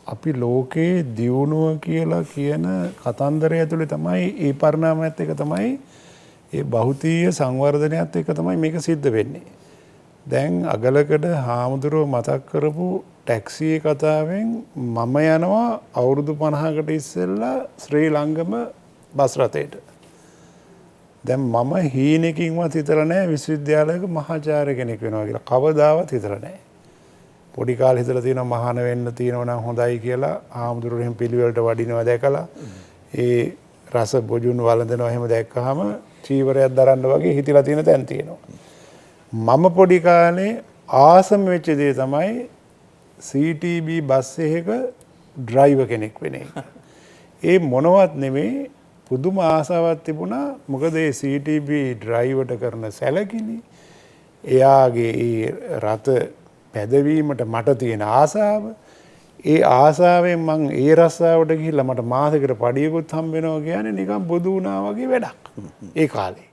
අපි ලෝකේ දියුණුව කියලා කියන කතන්දරය ඇතුලේ තමයි ඒ පරිණාමයත් එක තමයි ඒ භෞතික සංවර්ධනයත් එක තමයි මේක සිද්ධ වෙන්නේ. දැන් අගලකඩ හාමුදුරුව මතක් කරපු ටැක්සි කතාවෙන් මම යනවා අවුරුදු 50කට ඉස්සෙල්ලා ශ්‍රී ලංකම බස් රථයට. දැන් මම හීනකින්වත් හිතලා නැහැ විශ්වවිද්‍යාලයක මහාචාර්ය කෙනෙක් වෙනවා කියලා. කවදාවත් හිතලා නැහැ. පොඩි කාලේ හිතලා තියෙනවා මහාන වෙන්න තියෙනවා නම් හොඳයි කියලා ආමුදුරු එහෙම පිළිවෙලට වඩිනවා දැකලා ඒ රස බොජුන් වළඳනවා එහෙම දැක්කහම චීවරයක් දරන්න වගේ හිතලා තියෙන තැන් තියෙනවා. මම පොඩි කාලේ ආසම වෙච්ච දේ තමයි CTB බස් එකක ඩ්‍රයිවර් කෙනෙක් වෙන එක. ඒ මොනවත් නෙමෙයි පුදුම ආසාවක් තිබුණා. මොකද ඒ CTB ඩ්‍රයිවර්ට කරන සැලකිලි එයාගේ ඒ රත පැදවීමට මට තියෙන ආසාව ඒ ආසාවෙන් මං ඒ රස්සාවට ගිහිල්ලා මට මාසෙකට පඩියකුත් හම්බ වෙනවා කියන්නේ නිකන් බොදු වුණා වගේ වැඩක් ඒ කාලේ.